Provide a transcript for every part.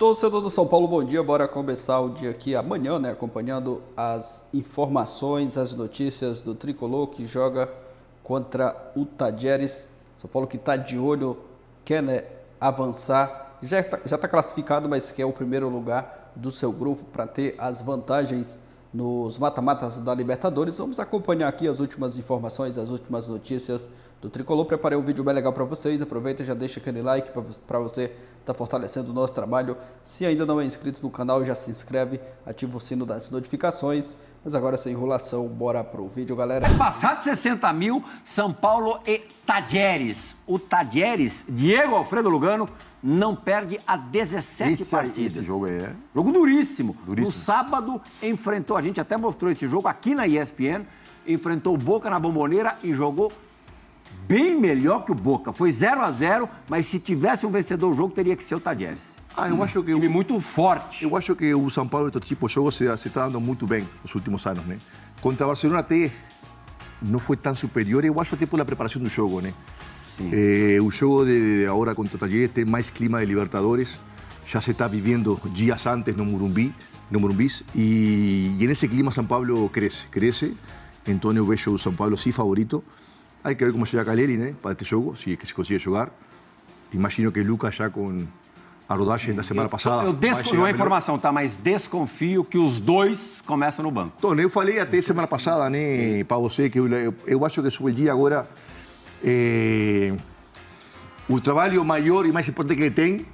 Torcedor do São Paulo, bom dia. Bora começar o dia aqui amanhã, né? Acompanhando as informações, as notícias do Tricolor que joga contra o Tajeres. São Paulo que está de olho, quer, né, avançar. Já está classificado, mas quer o primeiro lugar do seu grupo para ter as vantagens nos mata-matas da Libertadores. Vamos acompanhar aqui as últimas informações, as últimas notícias do Tricolor. Preparei um vídeo bem legal para vocês. Aproveita e já deixa aquele like para você estar fortalecendo o nosso trabalho. Se ainda não é inscrito no canal, já se inscreve, ativa o sino das notificações. Mas agora, sem enrolação, bora pro vídeo, galera. Passado 60 mil, São Paulo e Tajeres. O Tajeres, Diego Alfredo Lugano, não perde a 17 partidas. Esse jogo aí é... Jogo duríssimo. No sábado, enfrentou, a gente até mostrou esse jogo aqui na ESPN, enfrentou o Boca na Bombonera e jogou bem melhor que o Boca. Foi 0-0, mas se tivesse um vencedor do jogo, teria que ser o Tajeres. Eu acho que Time muito forte. Eu acho que o São Paulo, este tipo de jogo, se está dando muito bem nos últimos anos, né? Contra o Barcelona até não foi tão superior, eu acho até por a preparação do jogo, né? O jogo de agora contra o Tajeres tem mais clima de Libertadores, já se está vivendo dias antes no Morumbi, e nesse clima São Paulo cresce, então eu vejo o São Paulo sim favorito. Hay que ver cómo llega Caleri, ¿no? Para este juego, si es que se consigue jugar. Imagino que Lucas já com a rodagem da semana passada... Não é informação, tá? Mas desconfio que os dois começam no banco. Então, eu falei até semana passada, né, para você, que eu acho que sobre o dia agora... o trabalho maior e mais importante que ele tem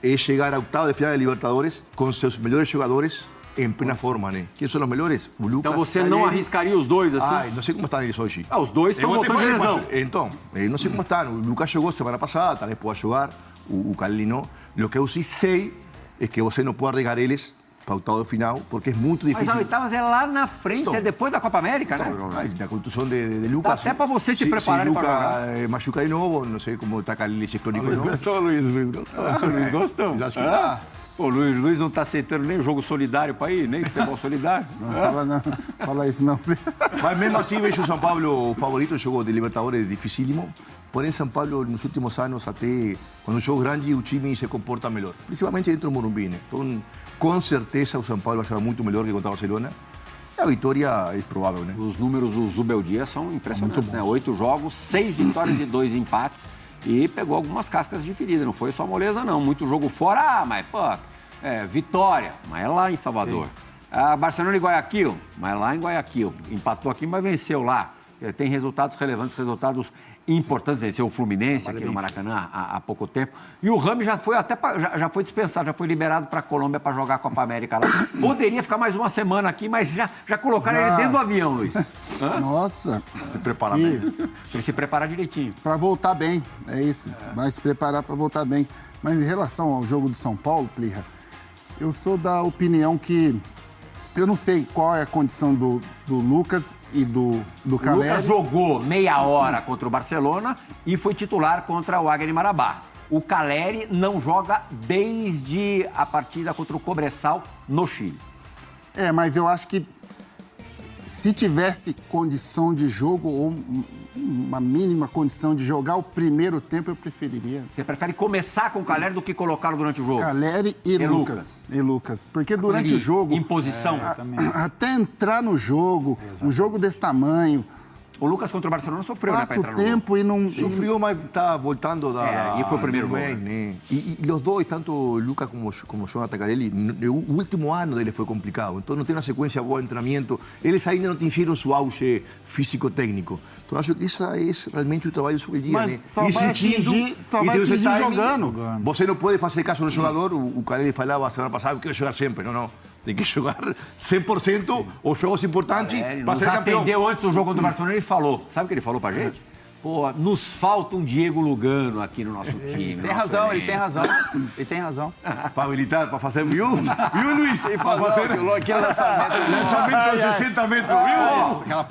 é chegar a oitavo de final de Libertadores com seus melhores jogadores em plena forma, né? Quem são os melhores? O Lucas. Então você não arriscaria os dois assim? Não sei como estão eles hoje. Os dois estão voltando de lesão. Então, não sei como estão. O Lucas jogou semana passada, talvez possa jogar. O Caleri não. O que eu sim sei é que você não pode arriesgar eles para o oitavo de final, porque é muito difícil. Mas a oitavas é lá na frente, então, é depois da Copa América, né? Da contusão de Lucas. Dá até para você se preparar para jogar. Se Lucas machuca de novo, não sei como está Caleri esse crônico. Luiz gostou. Luiz gostou. Acho que dá. Pô, o Luiz não está aceitando nem o jogo solidário para ir, nem futebol solidário. Não, fala isso não. Mas mesmo assim, vejo o São Paulo favorito, o jogo de Libertadores é dificílimo. Porém, São Paulo, nos últimos anos, até quando o jogo grande, o time se comporta melhor. Principalmente dentro do Morumbi, né? Então, com certeza, o São Paulo vai jogar muito melhor que contra o Barcelona. E a vitória é provável, né? Os números do Zubeldia são impressionantes, né? 8 jogos, 6 vitórias e 2 empates. E pegou algumas cascas de ferida, não foi só moleza, não. Muito jogo fora, mas, pô, vitória, mas é lá em Salvador. Barcelona e Guayaquil, mas é lá em Guayaquil. Empatou aqui, mas venceu lá. Tem resultados relevantes, resultados importantes. Venceu o Fluminense aqui no Maracanã há pouco tempo. E o Rami já foi já foi dispensado, já foi liberado para a Colômbia para jogar a Copa América lá. Poderia ficar mais uma semana aqui, mas já colocaram ele dentro do avião, Luiz. Nossa. Se preparar bem. Tem que se preparar direitinho. Para voltar bem, é isso. Vai se preparar para voltar bem. Mas em relação ao jogo de São Paulo, Plirra, eu sou da opinião que... Eu não sei qual é a condição do Lucas e do Caleri. O Lucas jogou meia hora contra o Barcelona e foi titular contra o Águia de Marabá. O Caleri não joga desde a partida contra o Cobresal no Chile. Mas eu acho que se tivesse condição de jogo ou uma mínima condição de jogar o primeiro tempo, eu preferiria. Você prefere começar com o Caleri do que colocá-lo durante o jogo? Caleri e Lucas. E Lucas. Porque durante o jogo... Em posição. Até entrar no jogo, um jogo desse tamanho... O Lucas contra o Barcelona sofreu, né, para entrar no tempo jogo. E não... Sofreu, mas está voltando e foi o primeiro gol. Né? E os dois, tanto o Lucas como o Jonathan Caleri, o último ano dele foi complicado. Então não tem uma sequência boa de treinamento. Eles ainda não atingiram seu auge físico-técnico. Então acho que isso é realmente o trabalho sobre o dia. Mas né? só vai atingir jogando. Você não pode fazer caso do jogador. O Caleri falava semana passada, eu quero jogar sempre. Não. Tem que jogar 100% os jogos importantes para ser campeão. Atendeu antes do jogo contra o Barcelona, ele falou. Sabe o que ele falou pra gente? Pô, nos falta um Diego Lugano aqui no nosso time. Tem razão, ele tem razão. Ele tem razão. Para habilitar, para fazer... Viu, Luiz? Tem razão, aquele lançamento de 60 metros,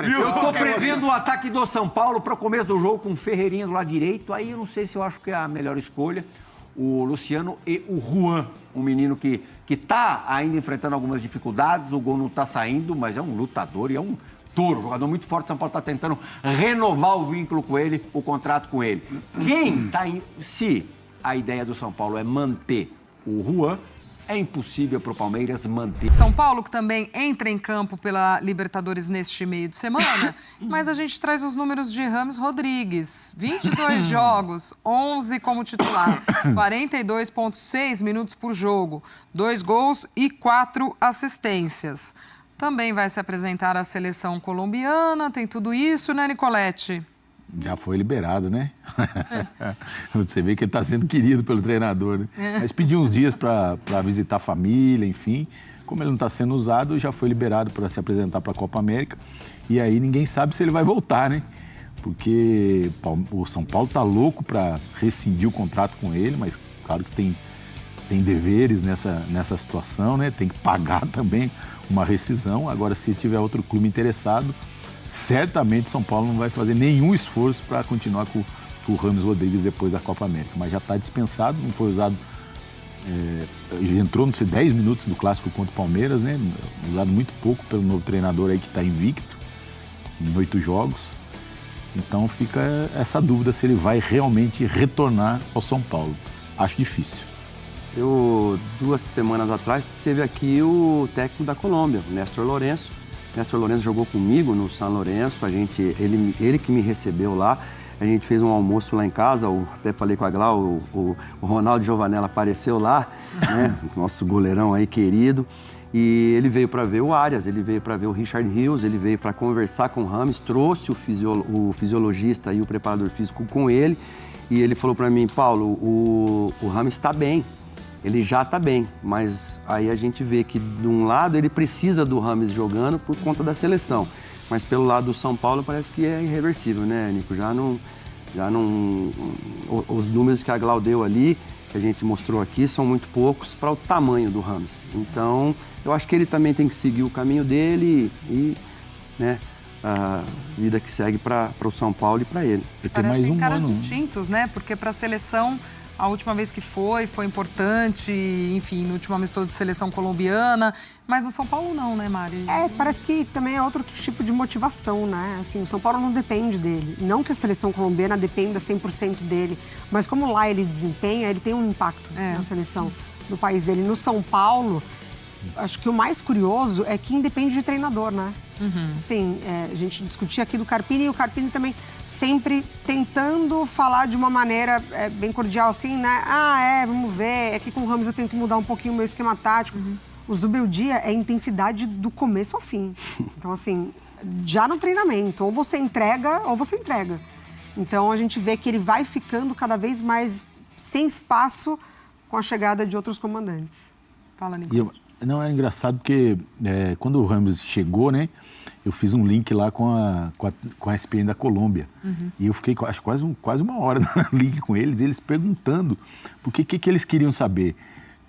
viu? Eu tô prevendo o ataque do São Paulo para o começo do jogo com o Ferreirinha do lado direito. Aí eu não sei se eu acho que é a melhor escolha. O Luciano e o Juan, um menino que está ainda enfrentando algumas dificuldades. O gol não está saindo, mas é um lutador e é um touro, jogador muito forte. São Paulo está tentando renovar o vínculo com ele, o contrato com ele. Se a ideia do São Paulo é manter o Juan, é impossível para o Palmeiras manter. São Paulo, que também entra em campo pela Libertadores neste meio de semana, mas a gente traz os números de James Rodrigues. 22 jogos, 11 como titular, 42,6 minutos por jogo, 2 gols e 4 assistências. Também vai se apresentar à seleção colombiana, tem tudo isso, né, Nicolete? Já foi liberado, né? Você vê que ele está sendo querido pelo treinador, né? Mas pediu uns dias para visitar a família, enfim. Como ele não está sendo usado, já foi liberado para se apresentar para a Copa América. E aí ninguém sabe se ele vai voltar, né? Porque o São Paulo está louco para rescindir o contrato com ele, mas claro que tem deveres nessa situação, né? Tem que pagar também uma rescisão. Agora, se tiver outro clube interessado, certamente São Paulo não vai fazer nenhum esforço para continuar com o James Rodrigues depois da Copa América. Mas já está dispensado, não foi usado, entrou nos 10 minutos do clássico contra o Palmeiras, né? Usado muito pouco pelo novo treinador aí que está invicto, em 8 jogos. Então fica essa dúvida se ele vai realmente retornar ao São Paulo. Acho difícil. 2 semanas atrás, teve aqui o técnico da Colômbia, o Néstor Lourenço. Néstor Lourenço jogou comigo no São Lourenço, ele que me recebeu lá. A gente fez um almoço lá em casa, até falei com a Glau, o Ronaldo Giovanella apareceu lá, né? Nosso goleirão aí querido. E ele veio para ver o Arias, ele veio para ver o Richard Rios, ele veio para conversar com o James, trouxe o fisiologista e o preparador físico com ele. E ele falou para mim, Paulo, o James está bem. Ele já está bem, mas aí a gente vê que, de um lado, ele precisa do James jogando por conta da seleção. Mas pelo lado do São Paulo parece que é irreversível, né, Nico? Já não... Os números que a Glau deu ali, que a gente mostrou aqui, são muito poucos para o tamanho do James. Então, eu acho que ele também tem que seguir o caminho dele e, né, a vida que segue para o São Paulo e para ele. Parecem caras distintos, né? Porque para a seleção... A última vez que foi importante, enfim, no último amistoso de seleção colombiana, mas no São Paulo não, né, Mari? Parece que também é outro tipo de motivação, né? Assim, o São Paulo não depende dele. Não que a seleção colombiana dependa 100% dele, mas como lá ele desempenha, ele tem um impacto na seleção do país dele. No São Paulo, acho que o mais curioso é que independe de treinador, né? Assim, a gente discutia aqui do Carpini e o Carpini também sempre tentando falar de uma maneira bem cordial, assim, né? Vamos ver, é que com o James eu tenho que mudar um pouquinho o meu esquema tático. O Zubeldia é intensidade do começo ao fim. Então, assim, já no treinamento, ou você entrega, ou você entrega. Então, a gente vê que ele vai ficando cada vez mais sem espaço com a chegada de outros comandantes. Fala, Nico. Não, é engraçado porque quando o James chegou, né? Eu fiz um link lá com a ESPN da Colômbia. E eu fiquei, acho, quase uma hora no link com eles perguntando por que eles queriam saber.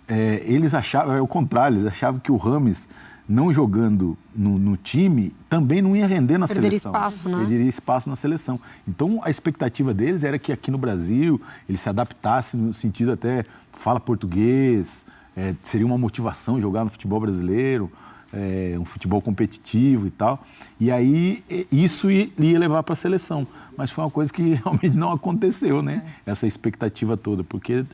Eles achavam, é o contrário, eles achavam que o James, não jogando no time, também não ia render na seleção. Espaço, né? Perderia espaço na seleção. Então, a expectativa deles era que aqui no Brasil ele se adaptasse no sentido até, fala português, seria uma motivação jogar no futebol brasileiro, um futebol competitivo e tal. E aí, isso ia levar para a seleção. Mas foi uma coisa que realmente não aconteceu, né? Essa expectativa toda, porque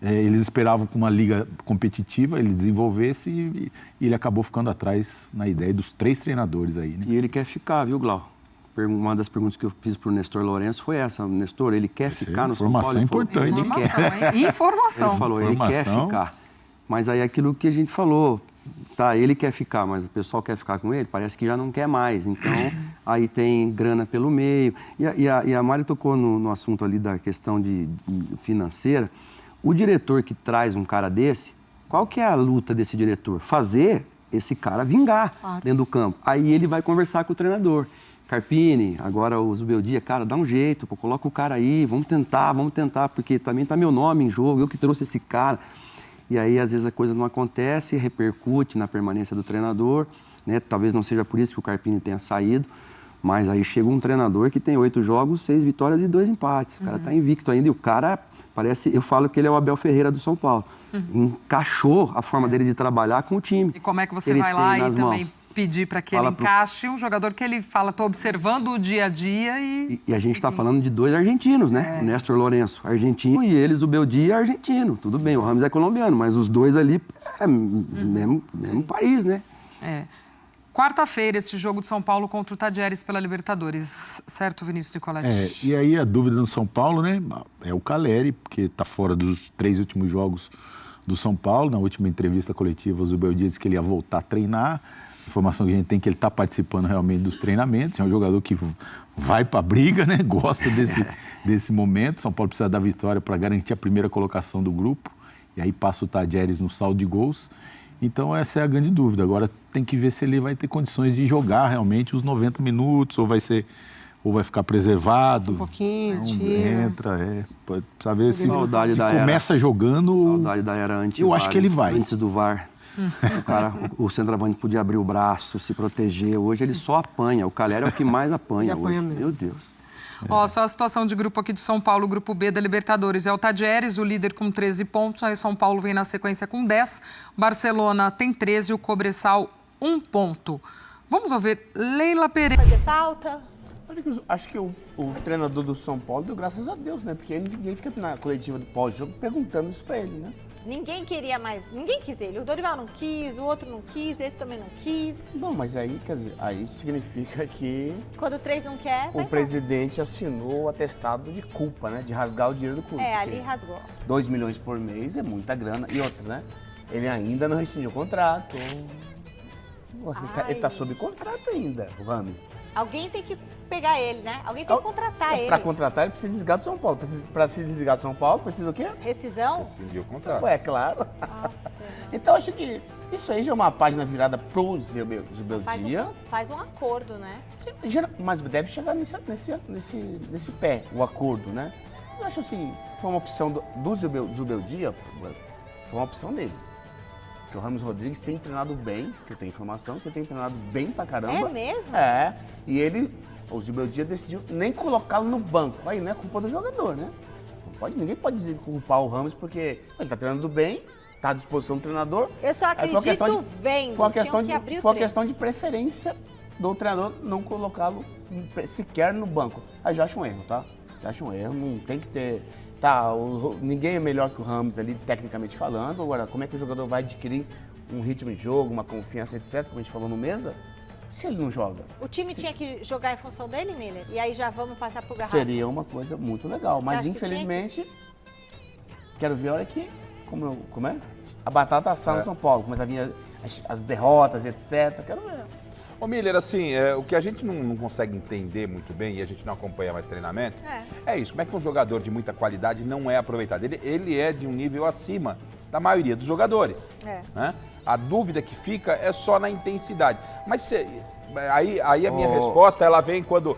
eles esperavam que uma liga competitiva ele desenvolvesse e ele acabou ficando atrás na ideia dos 3 treinadores aí, né? E ele quer ficar, viu, Glau? Uma das perguntas que eu fiz para o Nestor Lourenço foi essa. Nestor, ele quer ficar no São Paulo? Informação importante. Ele quer. Informação. Ele falou, ele quer ficar. Mas aí aquilo que a gente falou, tá, ele quer ficar, mas o pessoal quer ficar com ele, parece que já não quer mais. Então, aí tem grana pelo meio. E a Mari tocou no assunto ali da questão de financeira. O diretor que traz um cara desse, qual que é a luta desse diretor? Fazer esse cara vingar dentro do campo. Aí ele vai conversar com o treinador. Carpini, agora o Zubeldia, cara, dá um jeito, coloca o cara aí, vamos tentar, porque também tá meu nome em jogo, eu que trouxe esse cara. E aí, às vezes, a coisa não acontece, repercute na permanência do treinador, né? Talvez não seja por isso que o Carpini tenha saído, mas aí chega um treinador que tem 8 jogos, 6 vitórias e 2 empates. O cara tá invicto ainda e o cara parece... Eu falo que ele é o Abel Ferreira do São Paulo. Encaixou a forma dele de trabalhar com o time. E como é que você vai lá e também pedir para que ele encaixe um jogador que ele fala, estou observando o dia a dia e a gente está falando de 2 argentinos, né? O Néstor Lourenço, argentino, e eles, o Beldia, argentino. Tudo bem, o Rames é colombiano, mas os dois ali é mesmo país, né? Quarta-feira, esse jogo de São Paulo contra o Tadieres pela Libertadores, certo, Vinícius Nicoletti? E aí a dúvida no São Paulo, né? É o Caleri, porque está fora dos 3 últimos jogos do São Paulo. Na última entrevista coletiva, o Zubeldia disse que ele ia voltar a treinar. A informação que a gente tem é que ele está participando realmente dos treinamentos. É um jogador que vai para a briga, né? Gosta desse momento. São Paulo precisa da vitória para garantir a primeira colocação do grupo. E aí passa o Tadieres no saldo de gols. Então essa é a grande dúvida. Agora tem que ver se ele vai ter condições de jogar realmente os 90 minutos ou vai ficar preservado. Um pouquinho, entra, precisa ver se começa jogando. Saudade da era antes. Eu acho que ele vai. Antes do VAR. O centroavante podia abrir o braço, se proteger. Hoje ele só apanha. O Caleri é o que mais apanha. Ele apanha hoje. mesmo. Meu Deus. Só a situação de grupo aqui de São Paulo, grupo B da Libertadores. É o Tadieres, o líder com 13 pontos. Aí São Paulo vem na sequência com 10. Barcelona tem 13, o Cobressal 1 ponto. Vamos ouvir Leila Pereira. Fazer falta? Acho que o treinador do São Paulo deu graças a Deus, né? Porque ninguém fica na coletiva do pós-jogo perguntando isso pra ele, né? Ninguém queria mais, ninguém quis ele. O Dorival não quis, o outro não quis, esse também não quis. Bom, mas aí, quer dizer, aí significa que Quando 3 não quer, o presidente assinou o atestado de culpa, né? De rasgar o dinheiro do clube. ali rasgou. 2 milhões por mês é muita grana. E outra, né? Ele ainda não rescindiu o contrato. Ele tá sob contrato ainda, o Rames. Alguém tem que pegar ele, né? Alguém tem que contratar ele. Pra contratar, ele precisa desligar do São Paulo. Pra se desligar do São Paulo, precisa o quê? Rescisão? Rescindiu o contrato. Ué, claro. Então, acho que isso aí já é uma página virada pro Zubeldia. Faz um acordo, né? Mas deve chegar nesse pé, o acordo, né? Eu acho assim, foi uma opção do Zubeldia, foi uma opção dele. Que o Ramos Rodrigues tem treinado bem, que eu tenho informação, que ele tem treinado bem pra caramba. É mesmo? É. E o Zubeldia decidiu nem colocá-lo no banco. Aí não é culpa do jogador, né? Ninguém pode culpar o Ramos porque ele tá treinando bem, tá à disposição do treinador. Eu só acredito vendo. Foi uma questão de preferência do treinador não colocá-lo sequer no banco. Aí já acho um erro, tá? Já acho um erro, não tem que ter... ninguém é melhor que o Ramos ali, tecnicamente falando. Agora, como é que o jogador vai adquirir um ritmo de jogo, uma confiança, etc., como a gente falou no Mesa, se ele não joga? O time tinha que jogar em função dele, Miller? E aí já vamos passar pro Garrafa? Seria uma coisa muito legal, mas infelizmente, quero ver a hora que, como é? A batata assar no São Paulo, começa a vir as derrotas, etc., quero ver. Ô Miller, assim, o que a gente não consegue entender muito bem e a gente não acompanha mais treinamento, é isso. Como é que um jogador de muita qualidade não é aproveitado? Ele é de um nível acima da maioria dos jogadores. Né? A dúvida que fica é só na intensidade. Mas aí a minha resposta, ela vem quando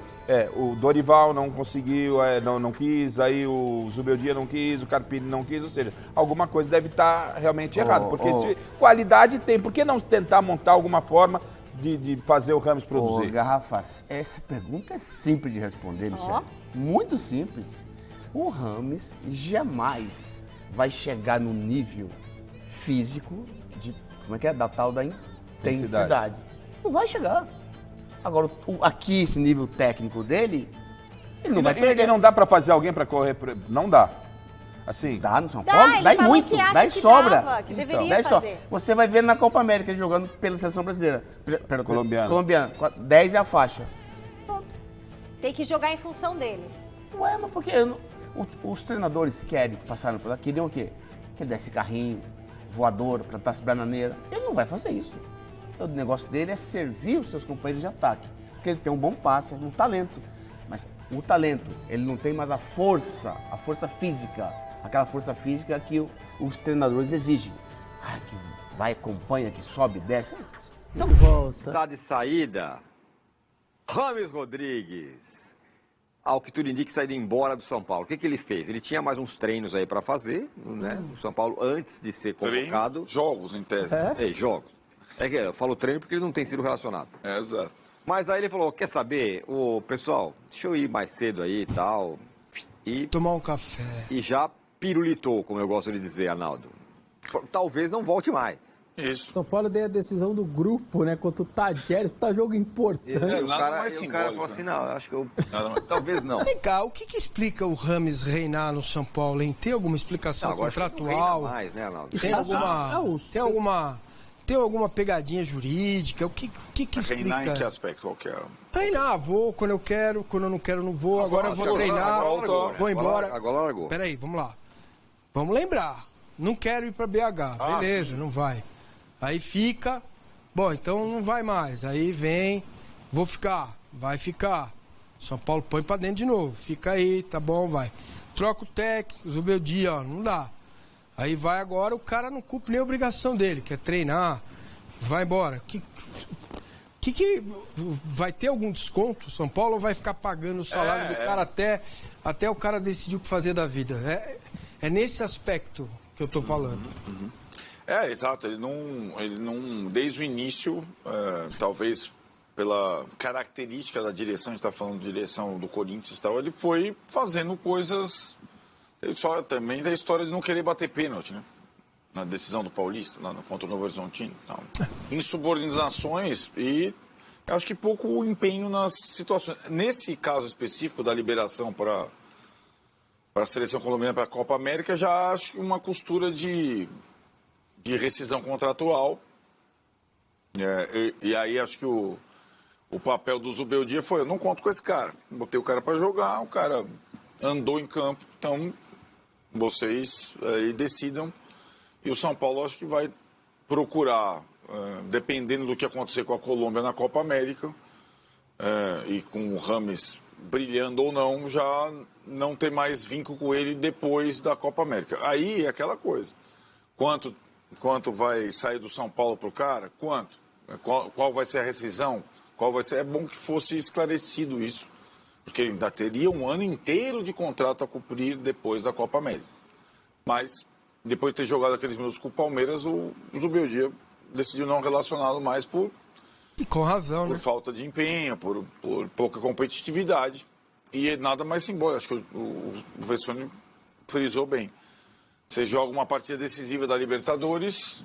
o Dorival não conseguiu, não quis, aí o Zubeldia não quis, o Carpini não quis, ou seja, alguma coisa deve estar realmente errada. Porque se qualidade tem, por que não tentar montar alguma forma de fazer o Ramos produzir? Garrafas, essa pergunta é simples de responder, Michel. Muito simples. O Ramos jamais vai chegar no nível físico da tal da intensidade. Não vai chegar. Agora, aqui, esse nível técnico dele, ele não vai perder. E não dá pra fazer alguém pra correr? Não dá. Assim? Dá no São Paulo? Dá muito, dá e sobra. Dava, que deveria fazer. Você vai ver na Copa América ele jogando pela seleção brasileira. Colombiano. 10 é a faixa. Pronto. Tem que jogar em função dele. Ué, mas por que os treinadores passaram por lá, queriam o quê? Que ele desse carrinho, voador, plantasse bananeira. Ele não vai fazer isso. O negócio dele é servir os seus companheiros de ataque. Porque ele tem um bom passe, um talento. Mas o talento, ele não tem mais a força física. Aquela força física que os treinadores exigem. Que vai, acompanha, que sobe, desce. Está de saída, Rames Rodrigues. Ao que tudo indica, saindo embora do São Paulo. O que ele fez? Ele tinha mais uns treinos aí para fazer, né? O São Paulo, antes de ser convocado. Treino, jogos, em tese. Jogos. É que eu falo treino porque ele não tem sido relacionado. Exato. Mas aí ele falou, quer saber, pessoal, deixa eu ir mais cedo aí e tal. E tomar um café. E já pirulitou, como eu gosto de dizer, Arnaldo. talvez não volte mais. Isso. São Paulo deu a decisão do grupo, né? Contra o Tadieres, tá jogo importante. O cara falou assim, não, acho que eu... Talvez não. Vem cá, o que explica o Rames reinar no São Paulo, hein? Tem alguma explicação contratual? Não mais, né, Arnaldo? Tem alguma pegadinha jurídica? O que explica? Reinar em que aspecto? Qual que é? Reinar, vou quando eu quero, quando eu não quero, não vou. Agora eu vou treinar, vou embora. Agora largou. Peraí, vamos lá. Vamos lembrar. Não quero ir pra BH. Beleza, sim. Não vai. Aí fica. Bom, então não vai mais. Aí vem, vou ficar. Vai ficar. São Paulo põe pra dentro de novo. Fica aí, tá bom, vai. Troca o técnico, Zubeldia, ó, não dá. Aí vai agora, o cara não cumpre nem a obrigação dele, que é treinar, vai embora. Que vai ter algum desconto? São Paulo vai ficar pagando o salário do cara até o cara decidir o que fazer da vida? É nesse aspecto que eu tô falando. Exato. Ele não desde o início, talvez pela característica da direção, a gente está falando de direção do Corinthians e tal, ele foi fazendo coisas... Também da história de não querer bater pênalti, né? Na decisão do Paulista, contra o Novo Horizontino. Insubordinações e acho que pouco empenho nas situações. Nesse caso específico da liberação para a seleção colombiana para a Copa América, já acho que uma costura de rescisão contratual. E aí acho que o papel do Zubeldia foi: eu não conto com esse cara. Botei o cara para jogar, o cara andou em campo, então vocês aí decidam. E o São Paulo acho que vai procurar, dependendo do que acontecer com a Colômbia na Copa América, e com o Rames brilhando ou não, já não ter mais vínculo com ele depois da Copa América. Aí é aquela coisa. Quanto vai sair do São Paulo pro cara? Quanto? Qual vai ser a rescisão? Qual vai ser? É bom que fosse esclarecido isso, porque ele ainda teria um ano inteiro de contrato a cumprir depois da Copa América. Mas, depois de ter jogado aqueles minutos com o Palmeiras, o Zubeldia decidiu não relacioná-lo mais e com razão, por falta de empenho, por pouca competitividade. E nada mais simbólico. Acho que o Vessone frisou bem. Você joga uma partida decisiva da Libertadores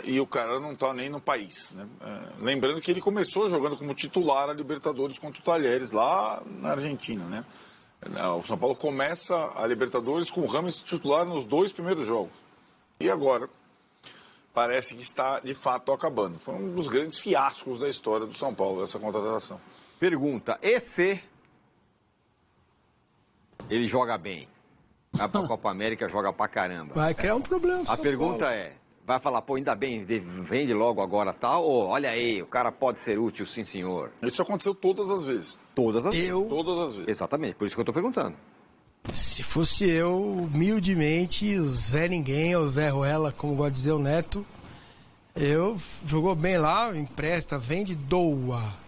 e o cara não está nem no país, né? Lembrando que ele começou jogando como titular a Libertadores contra o Talheres, lá na Argentina, né? O São Paulo começa a Libertadores com o Rames titular nos 2 primeiros jogos. E agora parece que está, de fato, acabando. Foi um dos grandes fiascos da história do São Paulo, essa contratação. Pergunta: e se ele joga bem? Vai pra Copa América, joga pra caramba. Vai criar um problema. A pergunta é: vai falar, pô, ainda bem, vende logo agora tal, ou olha aí, o cara pode ser útil, sim senhor? Isso aconteceu todas as vezes. Todas as vezes? Todas as vezes. Exatamente, por isso que eu tô perguntando. Se fosse eu, humildemente, o Zé Ninguém, ou Zé Ruela, como gosta de dizer o Neto, jogou bem lá, empresta, vende, doa.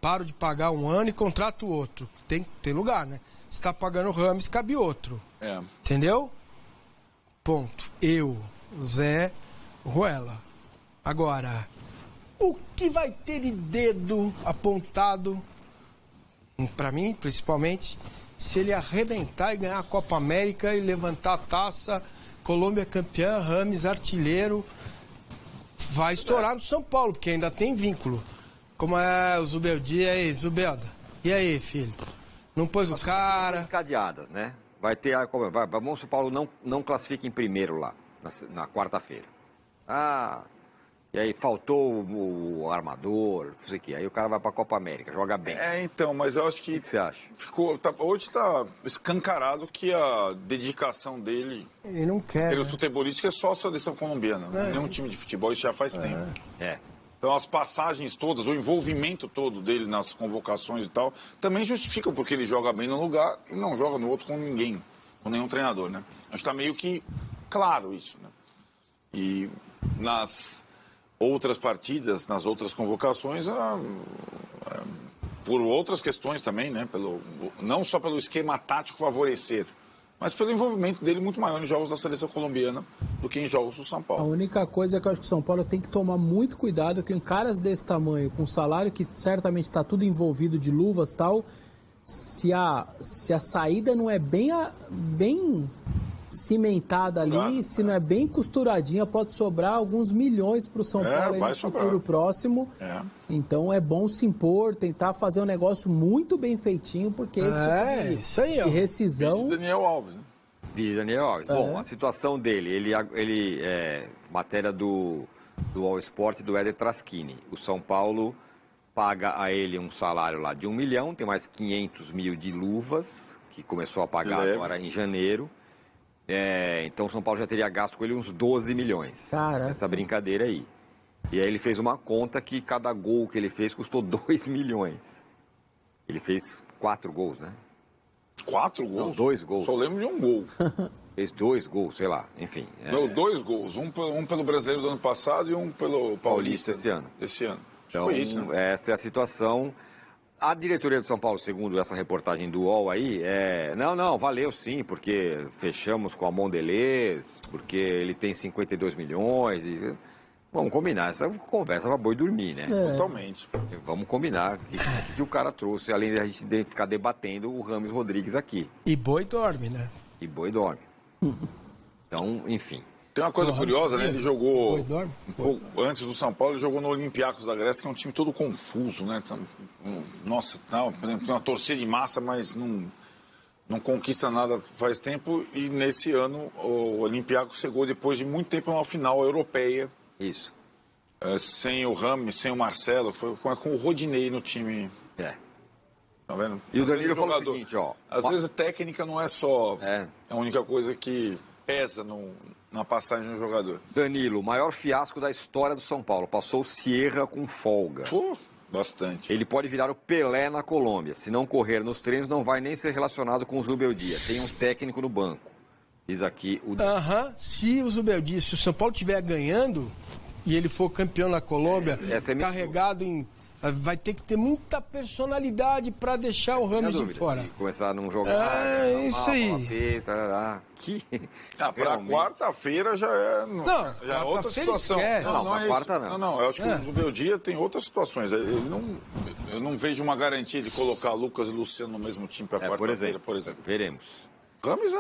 Paro de pagar um ano e contrato outro. Tem lugar, né? Se tá pagando o Rames, cabe outro. Entendeu? Ponto. Eu, Zé Ruela. Agora, o que vai ter de dedo apontado, para mim, principalmente, se ele arrebentar e ganhar a Copa América e levantar a taça, Colômbia campeã, Rames artilheiro, vai estourar no São Paulo, porque ainda tem vínculo. Como é o Zubeldia aí, Zubelda? E aí, filho? Não pôs o cara... Encadeadas, né? Vai ter... Vamos, São Paulo não classifica em primeiro lá, na quarta-feira. E aí faltou o armador, não sei o quê. Aí o cara vai pra Copa América, joga bem. Então, mas eu acho que... O que você acha? Hoje tá escancarado que a dedicação dele... Ele não quer, pelo futebolístico é só a seleção colombiana. Não é um time de futebol, isso já faz tempo. Então as passagens todas, o envolvimento todo dele nas convocações e tal, também justificam porque ele joga bem num lugar e não joga no outro com ninguém, com nenhum treinador, né? Acho que tá meio que claro isso, né? E nas outras partidas, nas outras convocações, por outras questões também, né? Não só pelo esquema tático favorecer, mas pelo envolvimento dele muito maior em jogos da seleção colombiana do que em jogos do São Paulo. A única coisa é que eu acho que o São Paulo tem que tomar muito cuidado que em caras desse tamanho, com salário que certamente está tudo envolvido de luvas e tal, se a saída não é bem cimentada ali, se não é bem costuradinha, pode sobrar alguns milhões para o São Paulo aí no futuro próximo. Então é bom se impor, tentar fazer um negócio muito bem feitinho, porque esse isso aí, ó. de rescisão... Daniel Alves, né? De Daniel Alves. Bom, a situação dele, ele matéria do All Sport do Éder Traschini. O São Paulo paga a ele um salário lá de 1 milhão, tem mais 500 mil de luvas, que começou a pagar agora em janeiro. Então o São Paulo já teria gasto com ele uns 12 milhões. Caraca. Essa brincadeira aí. E aí ele fez uma conta que cada gol que ele fez custou 2 milhões. Ele fez 4 gols, né? 4 gols? Não, 2 gols. Só lembro de um gol. Fez 2 gols, sei lá, enfim. Não, 2 gols. Um pelo Brasileiro do ano passado e um pelo Paulista esse ano. Esse ano. Então, foi isso, né? Essa é a situação. A diretoria do São Paulo, segundo essa reportagem do UOL aí, não, valeu sim, porque fechamos com a Mondelez, porque ele tem 52 milhões. Vamos combinar, essa conversa pra boi dormir, né? Totalmente. Vamos combinar o que o cara trouxe, além de a gente ficar debatendo o Rames Rodrigues aqui. E boi dorme, né? E boi dorme. Então, enfim. Tem uma coisa curiosa, né? Ele jogou antes do São Paulo, ele jogou no Olympiacos da Grécia, que é um time todo confuso, né? Nossa, tem uma torcida de massa, mas não conquista nada faz tempo. E nesse ano o Olympiacos chegou depois de muito tempo a uma final europeia. Isso. Sem o Rames, sem o Marcelo, foi com o Rodinei no time. Tá vendo? E o Danilo falou o seguinte, ó. Às vezes a técnica não é só a única coisa que pesa na passagem do jogador. Danilo, o maior fiasco da história do São Paulo. Passou o Sierra com folga. Bastante. Ele pode virar o Pelé na Colômbia. Se não correr nos treinos, não vai nem ser relacionado com o Zubeldia. Tem um técnico no banco. Diz aqui o... Se o Zubeldia, se o São Paulo estiver ganhando e ele for campeão na Colômbia, carregado em... Vai ter que ter muita personalidade para deixar o Rames de fora. Começar a não jogar. Isso aí. Para quarta-feira já é outra situação. Não, eu acho que o Zubeldia tem outras situações. Eu não vejo uma garantia de colocar Lucas e Luciano no mesmo time para quarta-feira, por exemplo. Veremos. Rames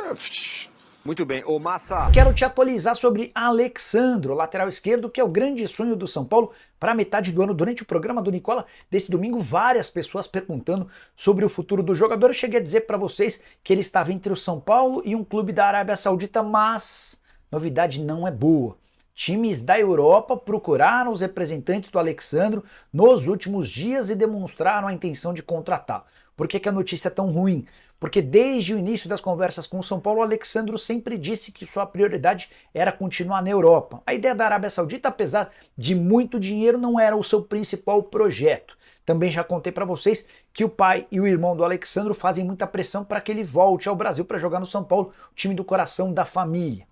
Muito bem. Ô, Massa. Quero te atualizar sobre Alexandro, lateral esquerdo, que é o grande sonho do São Paulo para a metade do ano. Durante o programa do Nicola desse domingo, várias pessoas perguntando sobre o futuro do jogador. Eu cheguei a dizer para vocês que ele estava entre o São Paulo e um clube da Arábia Saudita, mas novidade não é boa. Times da Europa procuraram os representantes do Alexandro nos últimos dias e demonstraram a intenção de contratá-lo. Por que a notícia é tão ruim? Porque desde o início das conversas com o São Paulo, o Alexandro sempre disse que sua prioridade era continuar na Europa. A ideia da Arábia Saudita, apesar de muito dinheiro, não era o seu principal projeto. Também já contei para vocês que o pai e o irmão do Alexandro fazem muita pressão para que ele volte ao Brasil para jogar no São Paulo, o time do coração da família.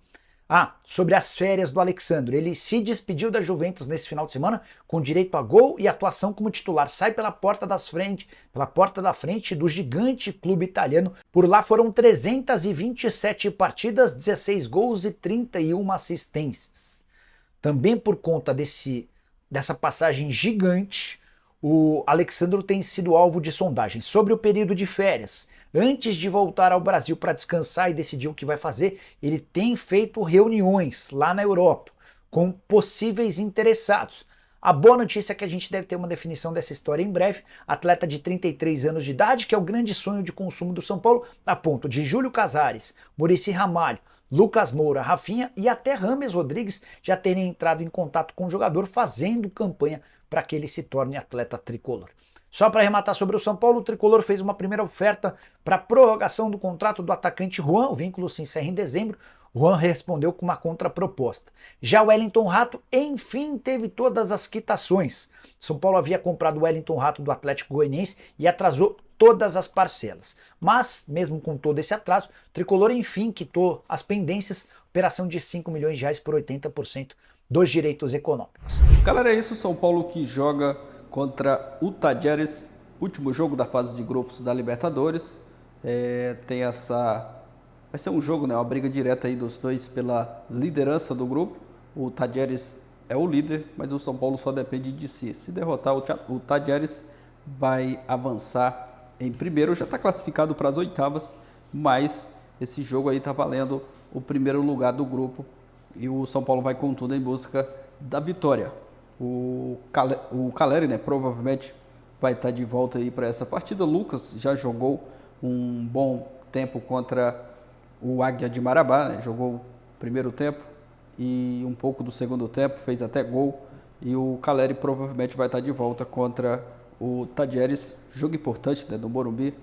Sobre as férias do Alexandro. Ele se despediu da Juventus nesse final de semana com direito a gol e atuação como titular. Sai pela porta da frente do gigante clube italiano. Por lá foram 327 partidas, 16 gols e 31 assistências. Também por conta dessa passagem gigante, o Alexandro tem sido alvo de sondagens. Sobre o período de férias, antes de voltar ao Brasil para descansar e decidir o que vai fazer, ele tem feito reuniões lá na Europa com possíveis interessados. A boa notícia é que a gente deve ter uma definição dessa história em breve. Atleta de 33 anos de idade, que é o grande sonho de consumo do São Paulo, a ponto de Júlio Casares, Muricy Ramalho, Lucas Moura, Rafinha e até Rames Rodrigues já terem entrado em contato com o jogador, fazendo campanha para que ele se torne atleta tricolor. Só para arrematar sobre o São Paulo, o tricolor fez uma primeira oferta para prorrogação do contrato do atacante Juan. O vínculo se encerra em dezembro. Juan respondeu com uma contraproposta. Já o Wellington Rato, enfim, teve todas as quitações. São Paulo havia comprado o Wellington Rato do Atlético Goianiense e atrasou todas as parcelas. Mas, mesmo com todo esse atraso, o tricolor, enfim, quitou as pendências, operação de R$5 milhões por 80% dos direitos econômicos. Galera, é isso. São Paulo que joga contra o Tajeres, último jogo da fase de grupos da Libertadores. Vai ser um jogo, né? Uma briga direta aí dos dois pela liderança do grupo. O Tajeres é o líder, mas o São Paulo só depende de si. Se derrotar o Tajeres, vai avançar em primeiro. Já está classificado para as oitavas, mas esse jogo aí está valendo o primeiro lugar do grupo e o São Paulo vai com tudo em busca da vitória. O Caleri, né, provavelmente vai estar de volta aí para essa partida. Lucas já jogou um bom tempo contra o Águia de Marabá, né? Jogou o primeiro tempo e um pouco do segundo tempo, fez até gol. E o Caleri provavelmente vai estar de volta contra o Tadieres, jogo importante, né, do Morumbi.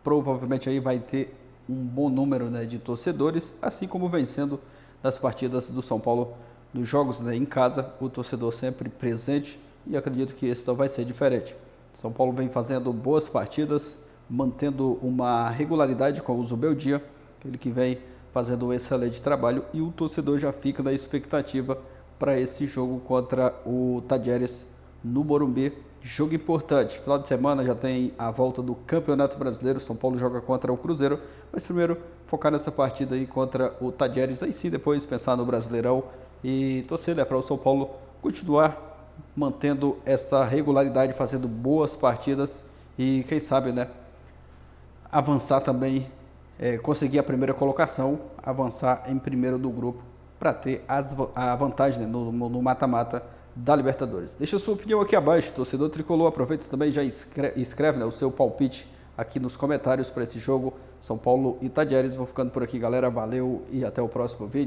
Provavelmente aí vai ter um bom número, né, de torcedores, assim como vencendo das partidas do São Paulo nos jogos, né, em casa, o torcedor sempre presente, e acredito que esse não vai ser diferente. São Paulo vem fazendo boas partidas, mantendo uma regularidade com o Zubeldia, ele que vem fazendo um excelente trabalho, e o torcedor já fica na expectativa para esse jogo contra o Tadieres no Morumbi. Jogo importante, final de semana já tem a volta do Campeonato Brasileiro, São Paulo joga contra o Cruzeiro, mas primeiro focar nessa partida aí contra o Tadieres, aí sim depois pensar no Brasileirão e torcer, né, para o São Paulo continuar mantendo essa regularidade, fazendo boas partidas e quem sabe, né, avançar também, conseguir a primeira colocação, avançar em primeiro do grupo para ter a vantagem, né, no mata-mata da Libertadores. Deixa a sua opinião aqui abaixo, torcedor tricolor, aproveita também, já escreve, né, o seu palpite aqui nos comentários para esse jogo São Paulo e Tadieres. Vou ficando por aqui, galera, valeu e até o próximo vídeo.